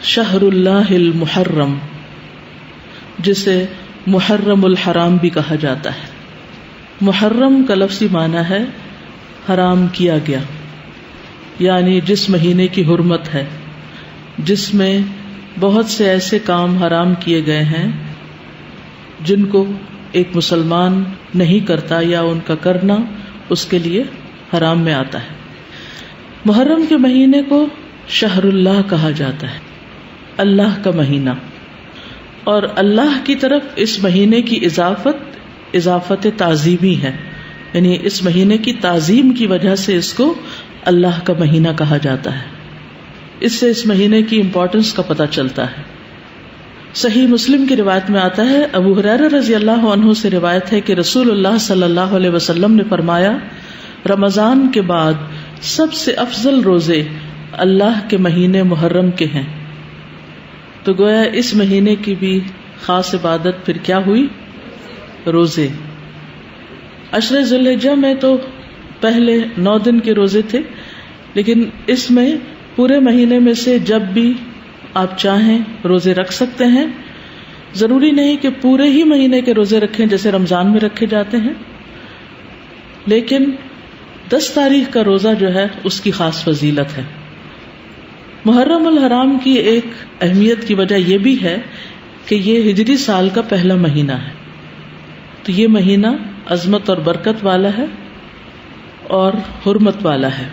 شہر اللہ المحرم، جسے محرم الحرام بھی کہا جاتا ہے۔ محرم کا لفظی معنی ہے حرام کیا گیا، یعنی جس مہینے کی حرمت ہے، جس میں بہت سے ایسے کام حرام کیے گئے ہیں جن کو ایک مسلمان نہیں کرتا یا ان کا کرنا اس کے لیے حرام میں آتا ہے۔ محرم کے مہینے کو شہر اللہ کہا جاتا ہے، اللہ کا مہینہ، اور اللہ کی طرف اس مہینے کی اضافت تعظیمی ہے، یعنی اس مہینے کی تعظیم کی وجہ سے اس کو اللہ کا مہینہ کہا جاتا ہے۔ اس سے اس مہینے کی امپورٹنس کا پتہ چلتا ہے۔ صحیح مسلم کی روایت میں آتا ہے، ابو ہریرہ رضی اللہ عنہ سے روایت ہے کہ رسول اللہ صلی اللہ علیہ وسلم نے فرمایا، رمضان کے بعد سب سے افضل روزے اللہ کے مہینے محرم کے ہیں۔ تو گویا اس مہینے کی بھی خاص عبادت پھر کیا ہوئی؟ روزے۔ عشر ذی الحجہ میں تو پہلے 9 دن کے روزے تھے، لیکن اس میں پورے مہینے میں سے جب بھی آپ چاہیں روزے رکھ سکتے ہیں۔ ضروری نہیں کہ پورے ہی مہینے کے روزے رکھیں جیسے رمضان میں رکھے جاتے ہیں، لیکن 10 تاریخ کا روزہ جو ہے اس کی خاص فضیلت ہے۔ محرم الحرام کی ایک اہمیت کی وجہ یہ بھی ہے کہ یہ ہجری سال کا پہلا مہینہ ہے، تو یہ مہینہ عظمت اور برکت والا ہے اور حرمت والا ہے۔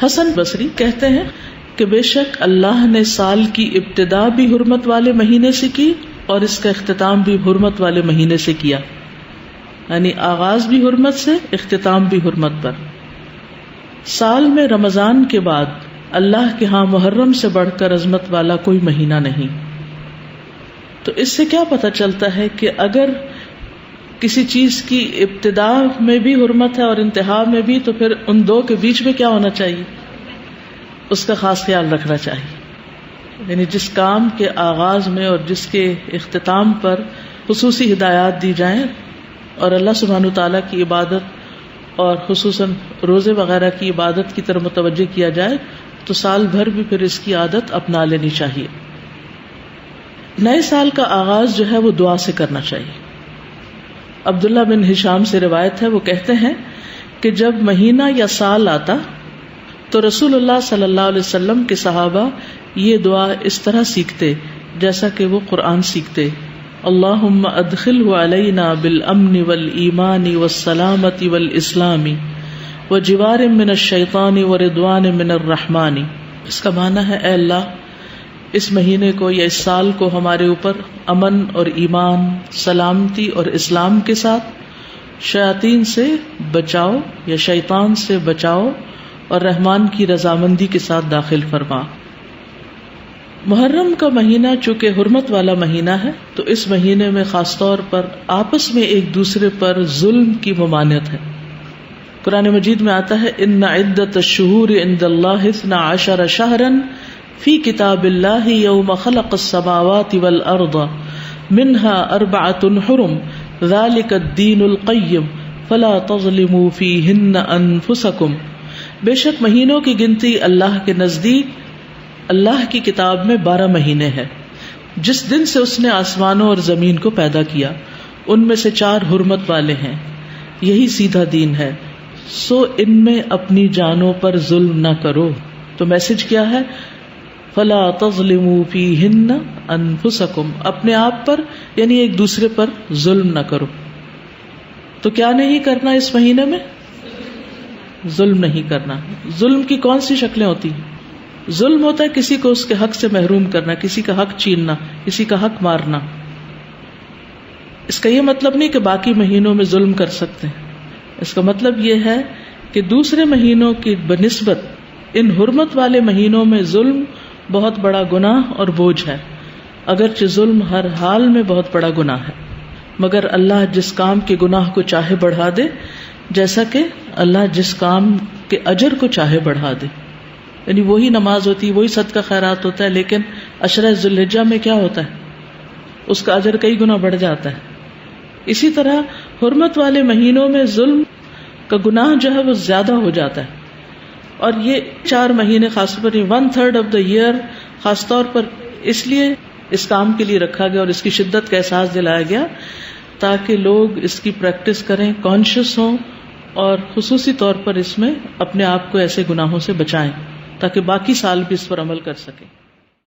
حسن بصری کہتے ہیں کہ بے شک اللہ نے سال کی ابتدا بھی حرمت والے مہینے سے کی اور اس کا اختتام بھی حرمت والے مہینے سے کیا، یعنی آغاز بھی حرمت سے، اختتام بھی حرمت پر۔ سال میں رمضان کے بعد اللہ کے ہاں محرم سے بڑھ کر عظمت والا کوئی مہینہ نہیں۔ تو اس سے کیا پتہ چلتا ہے کہ اگر کسی چیز کی ابتدا میں بھی حرمت ہے اور انتہا میں بھی، تو پھر ان دو کے بیچ میں کیا ہونا چاہیے؟ اس کا خاص خیال رکھنا چاہیے، یعنی جس کام کے آغاز میں اور جس کے اختتام پر خصوصی ہدایات دی جائیں اور اللہ سبحانہ تعالیٰ کی عبادت اور خصوصاً روزے وغیرہ کی عبادت کی طرف متوجہ کیا جائے تو سال بھر بھی پھر اس کی عادت اپنا لینی چاہیے۔ نئے سال کا آغاز جو ہے وہ دعا سے کرنا چاہیے۔ عبداللہ بن ہشام سے روایت ہے، وہ کہتے ہیں کہ جب مہینہ یا سال آتا تو رسول اللہ صلی اللہ علیہ وسلم کے صحابہ یہ دعا اس طرح سیکھتے جیسا کہ وہ قرآن سیکھتے، اللہم ادخلہ علینا بالامن والایمان والسلامت والاسلام وجوار من الشیطان ورضوان من الرحمن۔ اس کا معنی ہے، اے اللہ اس مہینے کو یا اس سال کو ہمارے اوپر امن اور ایمان، سلامتی اور اسلام کے ساتھ، شیاطین سے بچاؤ یا شیطان سے بچاؤ اور رحمان کی رضامندی کے ساتھ داخل فرما۔ محرم کا مہینہ چونکہ حرمت والا مہینہ ہے تو اس مہینے میں خاص طور پر آپس میں ایک دوسرے پر ظلم کی ممانعت ہے۔ قرآن مجید میں آتا ہے، ان عدت الشہور عند اللہ 12 شہرا فی کتاب اللہ یوم خلق السماوات والارض منها 4 حرم ذلک الدین القیم فلا تظلموا فیہن انفسکم۔ بے شک مہینوں کی گنتی اللہ کے نزدیک اللہ کی کتاب میں 12 مہینے ہے، جس دن سے اس نے آسمانوں اور زمین کو پیدا کیا، ان میں سے 4 حرمت والے ہیں، یہی سیدھا دین ہے، سو ان میں اپنی جانوں پر ظلم نہ کرو۔ تو میسج کیا ہے؟ فلا تظلموا فیہن انفسکم، اپنے آپ پر یعنی ایک دوسرے پر ظلم نہ کرو۔ تو کیا نہیں کرنا اس مہینے میں؟ ظلم نہیں کرنا۔ ظلم کی کون سی شکلیں ہوتی ہیں؟ ظلم ہوتا ہے کسی کو اس کے حق سے محروم کرنا، کسی کا حق چھیننا، کسی کا حق مارنا۔ اس کا یہ مطلب نہیں کہ باقی مہینوں میں ظلم کر سکتے ہیں، اس کا مطلب یہ ہے کہ دوسرے مہینوں کی بنسبت ان حرمت والے مہینوں میں ظلم بہت بڑا گناہ اور بوجھ ہے، اگرچہ ظلم ہر حال میں بہت بڑا گناہ ہے، مگر اللہ جس کام کے گناہ کو چاہے بڑھا دے، جیسا کہ اللہ جس کام کے اجر کو چاہے بڑھا دے۔ یعنی وہی نماز ہوتی ہے، وہی صدقہ خیرات ہوتا ہے، لیکن عشرہ ذی الحجہ میں کیا ہوتا ہے؟ اس کا اجر کئی گنا بڑھ جاتا ہے۔ اسی طرح حرمت والے مہینوں میں ظلم کا گناہ جو ہے وہ زیادہ ہو جاتا ہے، اور یہ 4 مہینے خاص طور پر 1/3 آف دا ایئر خاص طور پر اس لیے اس کام کے لیے رکھا گیا اور اس کی شدت کا احساس دلایا گیا تاکہ لوگ اس کی پریکٹس کریں، کانشیس ہوں، اور خصوصی طور پر اس میں اپنے آپ کو ایسے گناہوں سے بچائیں تاکہ باقی سال بھی اس پر عمل کر سکیں.